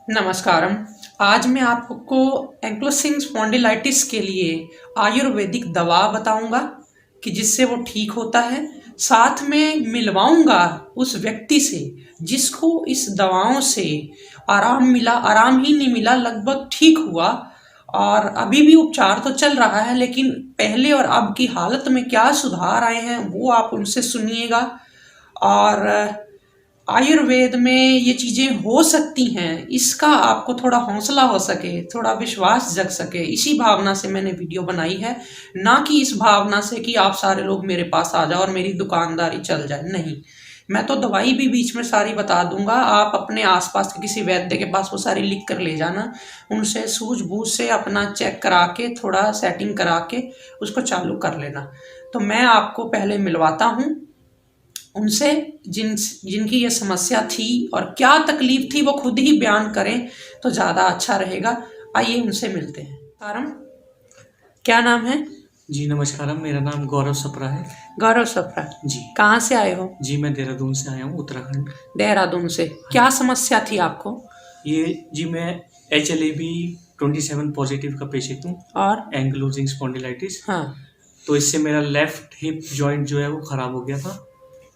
नमस्कारम। आज मैं आपको एंक्लोसिंग स्पॉन्डिलाइटिस के लिए आयुर्वेदिक दवा बताऊंगा कि जिससे वो ठीक होता है। साथ में मिलवाऊंगा उस व्यक्ति से जिसको इस दवाओं से आराम मिला, आराम ही नहीं मिला, लगभग ठीक हुआ और अभी भी उपचार तो चल रहा है, लेकिन पहले और अब की हालत में क्या सुधार आए हैं वो आप उनसे सुनिएगा। और आयुर्वेद में ये चीज़ें हो सकती हैं, इसका आपको थोड़ा हौसला हो सके, थोड़ा विश्वास जग सके, इसी भावना से मैंने वीडियो बनाई है। ना कि इस भावना से कि आप सारे लोग मेरे पास आ जाओ और मेरी दुकानदारी चल जाए। नहीं, मैं तो दवाई भी बीच में सारी बता दूंगा। आप अपने आसपास के किसी वैद्य के पास वो सारी लिख कर ले जाना, उनसे सूझबूझ से अपना चेक करा के, थोड़ा सेटिंग करा के उसको चालू कर लेना। तो मैं आपको पहले मिलवाता हूँ उनसे जिनकी ये समस्या थी और क्या तकलीफ थी वो खुद ही बयान करें तो ज़्यादा अच्छा रहेगा। आइए उनसे मिलते हैं। कारम, क्या नाम है? जी नमस्कारम, मेरा नाम गौरव सप्रा है। गौरव सप्रा जी। कहाँ से आए हो? जी मैं देहरादून से आया हूँ, उत्तराखंड। देहरादून से। क्या समस्या थी आपको? ये जी मैं HLA-B27 पॉजिटिव का पेशेंट हूँ और एंक्लोजिंग स्पॉन्डिलाइटिस। हाँ, तो इससे मेरा लेफ्ट हिप जॉइंट जो है वो ख़राब हो गया था,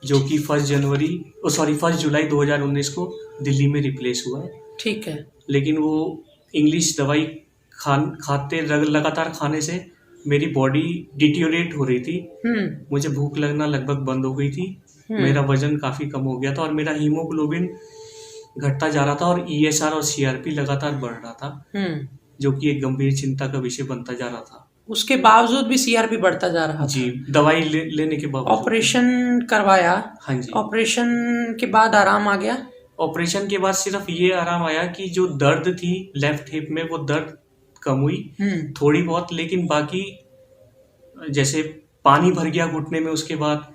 जो कि 1 जुलाई 2019 को दिल्ली में रिप्लेस हुआ है। ठीक है। लेकिन वो इंग्लिश दवाई खाते लगातार खाने से मेरी बॉडी डिटीरियोरेट हो रही थी। मुझे भूख लगना लगभग बंद हो गई थी। मेरा वजन काफ़ी कम हो गया था और मेरा हीमोग्लोबिन घटता जा रहा था और ESR और CRP लगातार बढ़ रहा था, जो कि एक गंभीर चिंता का विषय बनता जा रहा था। उसके बावजूद भी CRP बढ़ता जा रहा जी, था? दवाई लेने के बावजूद। ऑपरेशन करवाया? हाँ जी। ऑपरेशन के बाद आराम आ गया? ऑपरेशन के बाद सिर्फ ये आराम आया कि जो दर्द थी लेफ्ट हिप में वो दर्द कम हुई थोड़ी बहुत, लेकिन बाकी जैसे पानी भर गया घुटने में, उसके बाद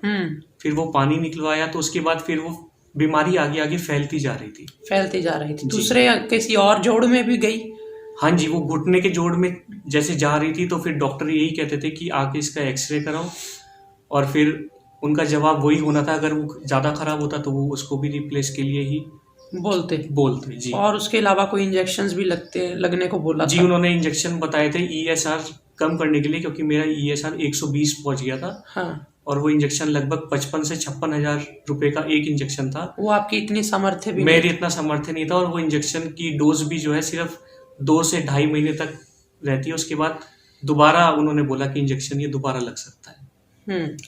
फिर वो पानी निकलवाया तो उसके बाद फिर वो बीमारी आगे आगे फैलती जा रही थी। दूसरे किसी और जोड़ में भी गई? हाँ जी, वो घुटने के जोड़ में जैसे जा रही थी तो फिर डॉक्टर यही कहते थे कि आके इसका एक्सरे कराओ, और फिर उनका जवाब वही होना था, अगर वो ज़्यादा खराब होता तो वो उसको भी रिप्लेस के लिए ही बोलते जी। और उसके अलावा कोई इंजेक्शंस भी लगने को बोला जी था? उन्होंने इंजेक्शन बताए थे ESR कम करने के लिए, क्योंकि मेरा ESR 120 पहुंच गया था। हाँ। और वो इंजेक्शन लगभग 55 से 56 हजार रुपए का एक इंजेक्शन था। वो आपकी इतनी सामर्थ्य भी मेरी इतना सामर्थ्य नहीं था, और वो इंजेक्शन की डोज भी जो है सिर्फ 2 से ढाई महीने तक रहती है। उसके बाद दोबारा उन्होंने बोला कि इंजेक्शन ये दोबारा लग सकता है।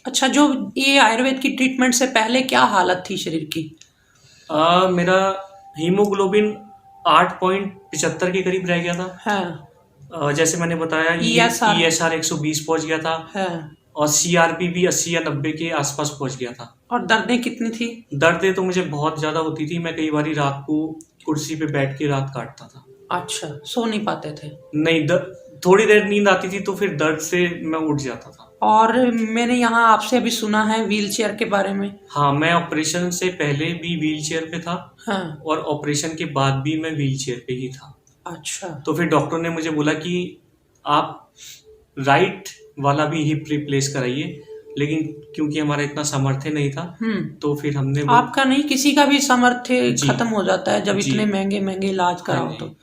अच्छा, जो ये आयुर्वेद की ट्रीटमेंट से पहले क्या हालत थी शरीर की? मेरा हीमोग्लोबिन 8.75 के करीब रह गया था। हाँ। जैसे मैंने बताया ESR 120 पहुंच गया था। हाँ। और CRP भी 80 या 90 के आसपास पहुंच गया था। और दर्दें कितनी थी? दर्दें तो मुझे बहुत ज्यादा होती थी। मैं कई बार रात को कुर्सी पे बैठ के रात काटता था। अच्छा, सो नहीं पाते थे? नहीं, थोड़ी देर नींद आती थी तो फिर दर्द से मैं उठ जाता था। और मैंने यहाँ आपसे अभी सुना है व्हील चेयर के बारे में। हाँ, मैं ऑपरेशन से पहले भी व्हील चेयर पे था। हाँ। और ऑपरेशन के बाद भी मैं व्हील चेयर पे ही था। अच्छा। तो फिर डॉक्टर ने मुझे बोला कि आप राइट वाला भी हिप रिप्लेस कराइए, लेकिन क्योंकि हमारा इतना सामर्थ्य नहीं था तो फिर हमने आपका नहीं, किसी का भी सामर्थ्य खत्म हो जाता है जब इतने महंगे महंगे इलाज कराओ तो।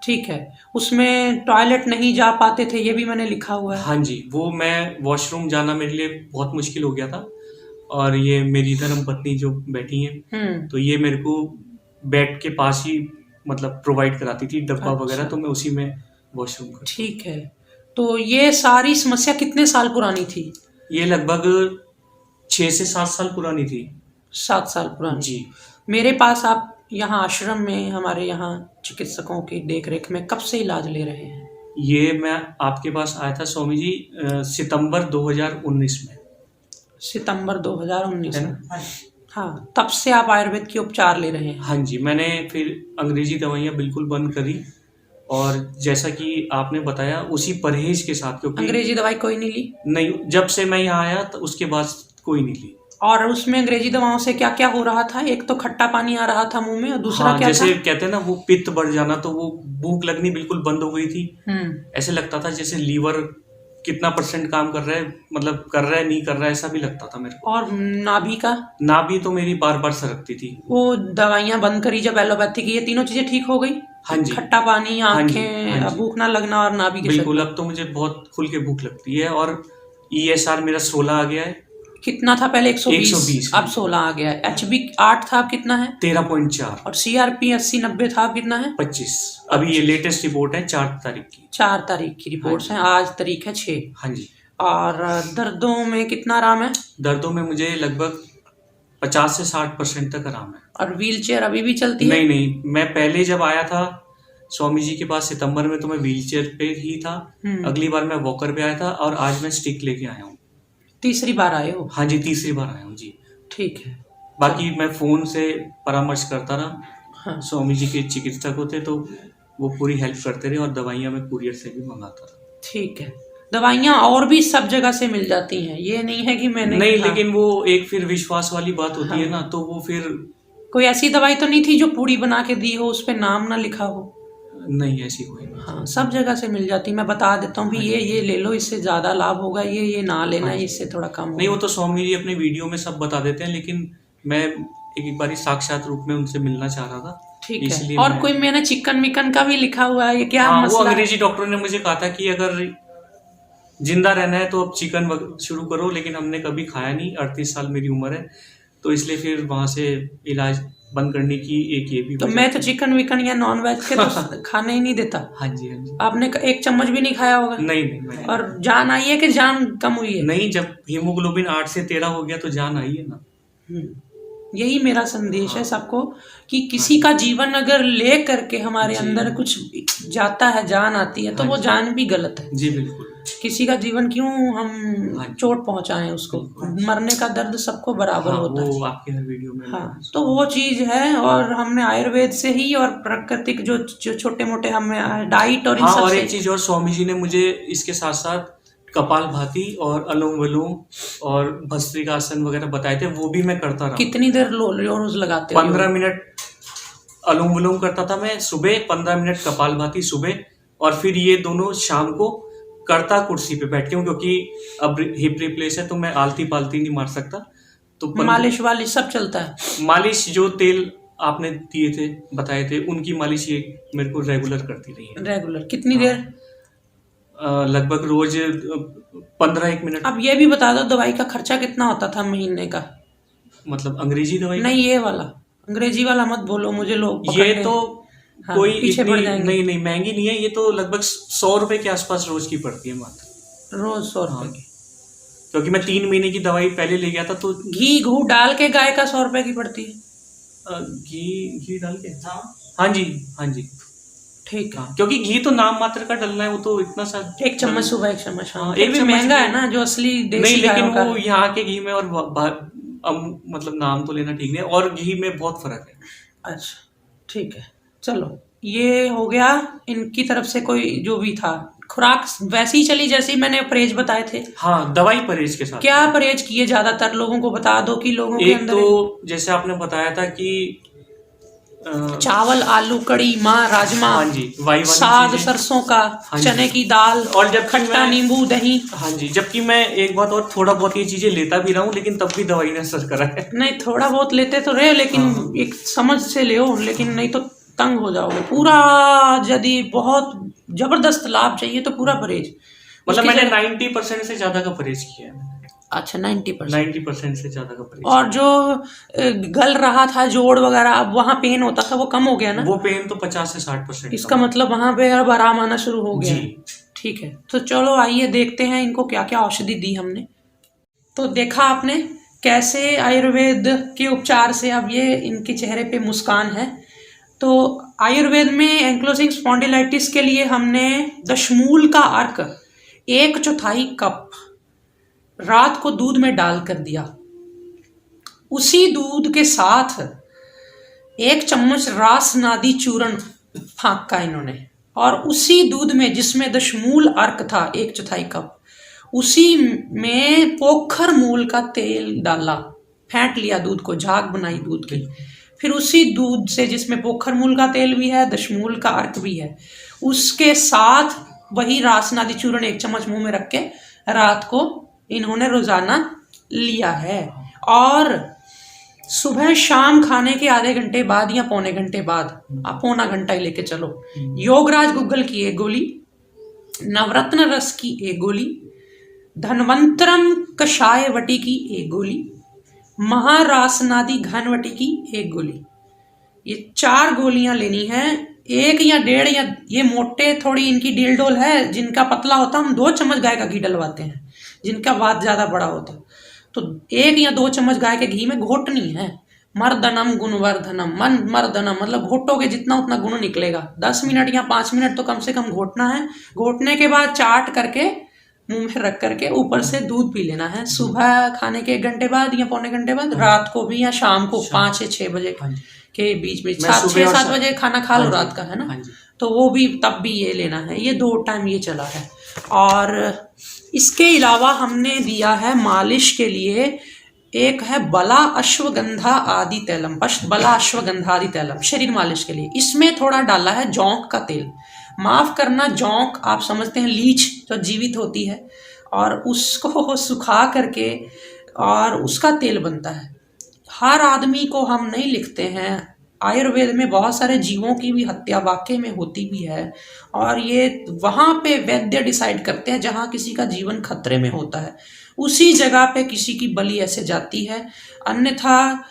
ठीक है। उसमें टॉयलेट नहीं जा पाते थे, ये भी मैंने लिखा हुआ है। हाँ जी, वो मैं वॉशरूम जाना मेरे लिए बहुत मुश्किल हो गया था। और ये मेरी धर्म पत्नी जो बैठी हैं तो ये मेरे को बेड के पास ही मतलब प्रोवाइड कराती थी डब्बा वगैरह, तो मैं उसी में वॉशरूम करता। ठीक है। तो ये सारी समस्या कितने साल पुरानी थी? ये लगभग 6 से 7 साल पुरानी थी। 7 साल पुरानी जी। मेरे पास आप यहाँ आश्रम में हमारे यहाँ चिकित्सकों की देखरेख में कब से इलाज ले रहे हैं? ये मैं आपके पास आया था स्वामी जी सितंबर 2019 में। सितंबर 2019 में? हाँ, तब से आप आयुर्वेद के उपचार ले रहे हैं? हाँ जी, मैंने फिर अंग्रेजी दवाइयाँ बिल्कुल बंद करी, और जैसा कि आपने बताया उसी परहेज के साथ, क्योंकि अंग्रेजी दवाई कोई नहीं ली? नहीं, जब से मैं यहाँ आया तो उसके बाद कोई नहीं ली। और उसमें अंग्रेजी दवाओं से क्या क्या हो रहा था? एक तो खट्टा पानी आ रहा था मुंह में, और दूसरा क्या जैसे था? कहते हैं ना वो पित्त बढ़ जाना, तो वो भूख लगनी बिल्कुल बंद हो गई थी। ऐसे लगता था जैसे लीवर कितना % काम कर रहा है, मतलब कर रहा है नहीं कर रहा है, ऐसा भी लगता था मेरे को। और नाभि का? नाभि तो मेरी बार बार सरकती थी। वो दवाइयाँ बंद करी जब एलोपैथी की, ये तीनों चीजें ठीक हो गई? हाँ जी, खट्टा पानी, हाँ जी, आंखें, हाँ जी। भूख ना लगना और ना भी बिल्कुल, घिसकना। अब तो मुझे बहुत खुल के भूख लगती है और ESR मेरा 16 आ गया है। कितना था पहले? 120, 120, हाँ अब जी। 16 आ गया है। HB 8 था, अब कितना है? 13.4, और CRP 80-90 था, अब कितना है? 25। अभी ये लेटेस्ट रिपोर्ट है 4 तारीख की। 4 तारीख की हाँ रिपोर्ट्स जी, हैं, आज तारीख है 6। हाँ जी। और दर्दों में कितना आराम है? दर्दों में मुझे लगभग 50 से 60% तक आराम है। और व्हील चेयर अभी भी चलती है? नहीं, नहीं, मैं पहले जब आया था स्वामी जी के पास सितंबर में तो मैं व्हीलचेयर पे ही था। अगली बार मैं वॉकर पे आया था और आज मैं स्टिक लेके आया हूँ। तीसरी बार आए हो? हाँ जी, तीसरी बार आया हूँ जी। ठीक है। बाकी मैं फ़ोन से परामर्श करता रहा। हाँ, स्वामी जी के चिकित्सक होते तो वो पूरी हेल्प करते रहे और दवाइयाँ मैं कुरियर से भी मंगाता रहा। ठीक है। दवाइयाँ और भी सब जगह से मिल जाती हैं, ये नहीं है कि मैंने नहीं, हाँ, लेकिन वो एक फिर विश्वास वाली बात होती है ना, तो वो फिर कोई ऐसी दवाई तो नहीं थी जो पूड़ी बना के दी हो, उस पे नाम ना लिखा हो? नहीं, ऐसी कोई नहीं। हाँ, सब जगह से मिल जाती। मैं बता देता हूँ भी ये ले लो, इससे ज़्यादा लाभ होगा, ये ना लेना, इससे थोड़ा कम नहीं, वो होगा। तो स्वामी जी अपने वीडियो में सब बता देते हैं, लेकिन मैं एक बारी साक्षात रूप में उनसे मिलना चाह रहा था, ठीक है। इसलिए और मैं कोई मैंने चिकन विकन का भी लिखा हुआ है, ये क्या हाँ, वो मसला है? अंग्रेजी डॉक्टर ने मुझे कहा था कि अगर जिंदा रहना है तो अब चिकन शुरू करो, लेकिन हमने कभी खाया नहीं। 38 साल मेरी उम्र है, तो इसलिए फिर वहां से इलाज बंद करने की एक ये भी तो वजह मैं तो थी। चिकन विकन या नॉन वेज के तो खाने ही नहीं देता। हाँ जी, हाँ जी। आपने एक चम्मच भी नहीं खाया होगा? नहीं, नहीं, मैं और जान आई है कि जान कम हुई है? नहीं, जब हीमोग्लोबिन 8 से 13 हो गया तो जान आई है ना। यही मेरा संदेश है हाँ, सबको कि किसी का जीवन अगर ले करके हमारे जी, अंदर कुछ जाता है, जान आती है, तो हाँ वो जी, जान भी गलत है। जी बिल्कुल। किसी का जीवन क्यों हाँ हम जी, चोट पहुंचाएं उसको? बिल्कुल। मरने का दर्द सबको बराबर हाँ, होता है। वो आपके हर वीडियो में हाँ, मैंने तो सुना। वो चीज है। और हमने आयुर्वेद से ही और प्राकृतिक जो जो छोटे मोटे हमें डाइट और इन हाँ, सब और से। एक चीज और, स्वामी जी ने मुझे इसके साथ साथ कपालभाति और अनुलोम विलोम और भस्त्रिकासन वगैरह बताए थे, वो भी मैं करता रहा। कितनी देर रोज लगाते हो? 15 मिनट अनुलोम विलोम करता था मैं सुबह, 15 मिनट कपालभाति सुबह, और फिर ये दोनों शाम को करता कुर्सी पे बैठ के हूँ, क्योंकि अब हिप रिप्लेस है तो मैं आलती पालती नहीं मार सकता। तो मालिश वालिश सब चलता है? मालिश जो तेल आपने दिए थे, बताए थे, उनकी मालिश ये मेरे को रेगुलर करती रही है। रेगुलर कितनी हाँ, देर? लगभग रोज 15-1 मिनट। अब ये भी बता दो, दवाई का खर्चा कितना होता था महीने का? मतलब अंग्रेजी दवाई का? नहीं, ये वाला अंग्रेजी वाला मत बोलो, मुझे लोग ये पकड़ने तो हाँ, कोई पीछे इतनी पड़ जाएंगे। नहीं, नहीं महंगी नहीं है, ये तो लगभग 100 रुपए के आसपास रोज की पड़ती है मात्र। रोज 100 हाँ, रुपए की? क्योंकि मैं 3 महीने की दवाई पहले ले गया था तो घी घू डाल के गाय का 100 रुपए की पड़ती है? घी घी डाल के, हाँ जी, हाँ जी, ठीक है। हाँ, क्योंकि घी तो नाम मात्र का डलना है, वो तो इतना सा 1 चम्मच सुबह, 1 चम्मच शाम। हाँ, फिर एक भी चम्मच महंगा भी- है ना जो असली नहीं, देसी लेकिन गायों का वो है। यहाँ के घी में और मतलब नाम तो लेना ठीक नहीं है, और घी में बहुत फर्क है। अच्छा, ठीक है। चलो, ये हो गया इनकी तरफ से कोई जो भी था। खुराक वैसी ही चली जैसे ही मैंने परहेज बताए थे? हाँ, दवाई परहेज के साथ। क्या परहेज किए? ज्यादातर लोगों को बता दो कि लोगों के एक अंदर तो जैसे आपने बताया था कि चावल, आलू, कड़ी, माँ, राजमा, हाँ जी, वाली साग चीजें। सरसों का, हाँ जी। चने की दाल, और जबकि खट्टा मैं- नींबू, दही। हाँ जी, जबकि मैं एक बात और, थोड़ा बहुत ये चीजें लेता भी रहा हूँ, लेकिन तब भी दवाई ने असर करा है। नहीं, थोड़ा बहुत लेते तो रहे, लेकिन हाँ। एक समझ से ले, लेकिन नहीं तो तंग हो जाओगे पूरा। यदि बहुत जबरदस्त लाभ चाहिए तो पूरा परहेज। मतलब उसकी मैंने जगह- 90% से ज्यादा का परहेज किया है। अच्छा, 90%। 90% से ज्यादा का परहेज। और जो गल रहा था जोड़ वगैरह, अब वहां पेन होता था, वो कम हो गया ना? वो पेन तो 50 से 60% इसका मतलब वहां पे अब आराम आना शुरू हो गया है। जी। ठीक है, तो चलो आइए देखते हैं इनको क्या क्या औषधि दी हमने। तो देखा आपने कैसे आयुर्वेद के उपचार से अब ये इनके चेहरे पे मुस्कान है। तो आयुर्वेद में एंक्लोजिंग स्पॉन्डिलाइटिस के लिए हमने दशमूल का अर्क 1/4 कप रात को दूध में डाल कर दिया। उसी दूध के साथ 1 चम्मच रास नादी चूर्ण फाँका इन्होंने, और उसी दूध में जिसमें दशमूल अर्क था 1/4 कप, उसी में पोखर मूल का तेल डाला, फेंट लिया दूध को, झाग बनाई दूध की। फिर उसी दूध से, जिसमें पोखर मूल का तेल भी है, दशमूल का अर्क भी है, उसके साथ वही रासनादी चूर्ण 1 चम्मच मुंह में रख के रात को इन्होंने रोजाना लिया है। और सुबह शाम खाने के आधे घंटे बाद या पौने घंटे बाद, आप पौना घंटा ही लेके चलो, योगराज गुग्गल की 1 गोली, नवरत्न रस की 1 गोली, धन्वंतरम कषाय वटी की 1 गोली, महारासनादि घनवटी की 1 गोली। ये 4 गोलियां लेनी है। 1 या 1.5 या ये मोटे थोड़ी इनकी डील डोल है, जिनका पतला होता हम 2 चम्मच गाय का घी डलवाते हैं, जिनका वात ज्यादा बड़ा होता तो 1 या 2 चम्मच गाय के घी में घोटनी है। मर्दनम गुणवर्धनम, मन मर्दनम मतलब घोटोगे जितना उतना गुण निकलेगा। 10 मिनट या 5 मिनट तो कम से कम घोटना है। घोटने के बाद चाट करके मुंह में रख करके ऊपर से दूध पी लेना है। सुबह खाने के 1 घंटे बाद या पौने घंटे बाद, रात को भी या शाम को 5 से 6 बजे के बीच में, 6-7 बजे खाना खा लो रात का, है ना, तो वो भी तब भी ये लेना है। ये 2 टाइम ये चला है। और इसके अलावा हमने दिया है मालिश के लिए, एक है बला अश्वगंधा आदि तैलम, बला अश्वगंधा आदि तैलम, शरीर मालिश के लिए। इसमें थोड़ा डाला है जौंक का तेल। माफ करना, जौंक आप समझते हैं लीच जो जीवित होती है, और उसको सुखा करके और उसका तेल बनता है। हर आदमी को हम नहीं लिखते हैं, आयुर्वेद में बहुत सारे जीवों की भी हत्या वाकई में होती भी है, और ये वहाँ पे वैद्य डिसाइड करते हैं जहाँ किसी का जीवन खतरे में होता है, उसी जगह पे किसी की बलि ऐसे जाती है। अन्यथा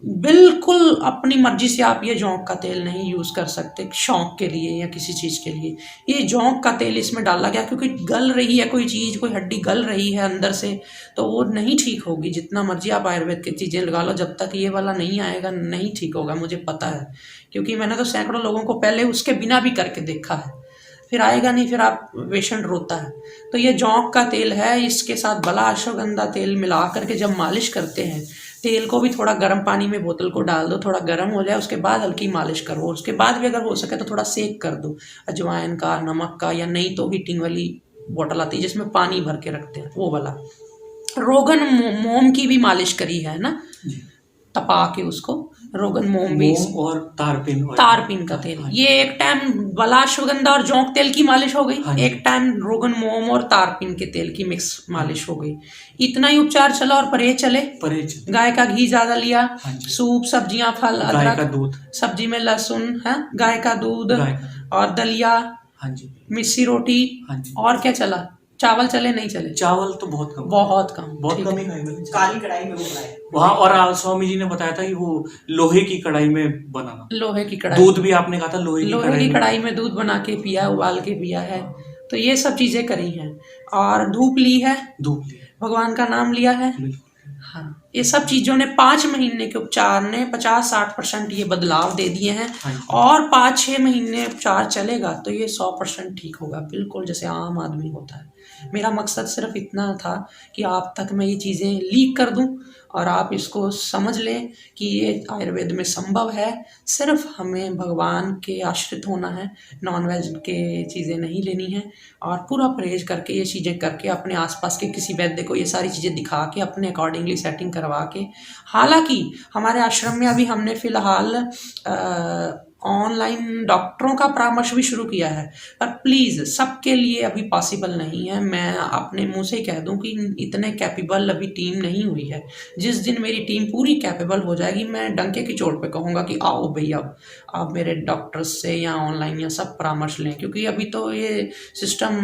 बिल्कुल अपनी मर्जी से आप ये जौंक का तेल नहीं यूज़ कर सकते शौक के लिए या किसी चीज़ के लिए। ये जौंक का तेल इसमें डाला गया क्योंकि गल रही है कोई चीज़, कोई हड्डी गल रही है अंदर से, तो वो नहीं ठीक होगी। जितना मर्जी आप आयुर्वेद की चीज़ें लगा लो, जब तक ये वाला नहीं आएगा नहीं ठीक होगा, मुझे पता है, क्योंकि मैंने तो सैकड़ों लोगों को पहले उसके बिना भी करके देखा है। फिर आएगा नहीं, फिर आप पेशेंट रोता है। तो ये जौंक का तेल है, इसके साथ बला अश्वगंधा तेल मिला करके जब मालिश करते हैं, तेल को भी थोड़ा गर्म पानी में बोतल को डाल दो, थोड़ा गर्म हो जाए, उसके बाद हल्की मालिश करो। उसके बाद भी अगर हो सके तो थोड़ा सेक कर दो, अजवाइन का, नमक का, या नहीं तो हीटिंग वाली बोतल आती है जिसमें पानी भर के रखते हैं, वो वाला। रोगन मोम की भी मालिश करी है ना, तपा के उसको, रोगन मोम भी, और तारपीन का तेल। ये एक टाइम बला अश्वगंधा और जौंक तेल की मालिश हो गई, एक टाइम रोगन मोम और तारपीन के तेल की मिक्स मालिश हो गई। इतना ही उपचार चला और परहेज चले। गाय का घी ज्यादा लिया, सूप, सब्जियां, फल, अदरक, सब्जी में लहसुन है, गाय का दूध और दलिया, मिस्सी रोटी, और क्या चला? चावल चले नहीं चले? चावल तो बहुत कम ही खाएंगे, काली कढ़ाई में बनाए वहाँ। और स्वामी जी ने बताया था कि वो लोहे की कढ़ाई में बनाना, लोहे की कढ़ाई, दूध भी आपने कहा था लोहे की कढ़ाई में दूध बना के पिया, उबाल के पिया है। तो ये सब चीजें करी हैं। और धूप ली है, भगवान का नाम लिया है। हाँ, ये सब चीजों ने 5 महीने के उपचार ने 50-60% ये बदलाव दे दिए हैं। और 5-6 महीने उपचार चलेगा तो ये 100% ठीक होगा, बिल्कुल जैसे आम आदमी होता है। मेरा मकसद सिर्फ इतना था कि आप तक मैं ये चीज़ें लीक कर दूं और आप इसको समझ लें कि ये आयुर्वेद में संभव है। सिर्फ हमें भगवान के आश्रित होना है, नॉनवेज के चीज़ें नहीं लेनी है, और पूरा परहेज करके ये चीज़ें करके अपने आसपास के किसी वैद्य को ये सारी चीज़ें दिखा के अपने अकॉर्डिंगली सेटिंग करवा के। हालांकि हमारे आश्रम में अभी हमने फ़िलहाल ऑनलाइन डॉक्टरों का परामर्श भी शुरू किया है, पर प्लीज़ सबके लिए अभी पॉसिबल नहीं है। मैं अपने मुंह से कह दूं कि इतने कैपेबल अभी टीम नहीं हुई है। जिस दिन मेरी टीम पूरी कैपेबल हो जाएगी, मैं डंके की चोट पे कहूँगा कि आओ भैया आप मेरे डॉक्टर्स से या ऑनलाइन या सब परामर्श लें, क्योंकि अभी तो ये सिस्टम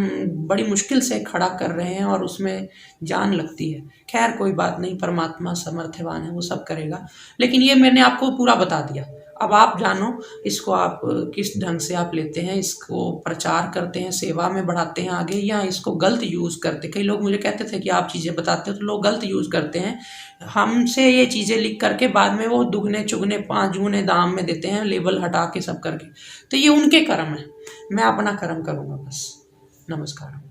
बड़ी मुश्किल से खड़ा कर रहे हैं और उसमें जान लगती है। खैर कोई बात नहीं, परमात्मा समर्थवान है, वो सब करेगा। लेकिन ये मैंने आपको पूरा बता दिया। अब आप जानो इसको आप किस ढंग से आप लेते हैं, इसको प्रचार करते हैं, सेवा में बढ़ाते हैं आगे, या इसको गलत यूज़ करते। कई लोग मुझे कहते थे कि आप चीज़ें बताते हो तो लोग गलत यूज़ करते हैं। हमसे ये चीज़ें लिख करके बाद में वो दुगने चुगने 5 गुने दाम में देते हैं, लेबल हटा के सब करके। तो ये उनके कर्म है, मैं अपना कर्म करूँगा बस। नमस्कार।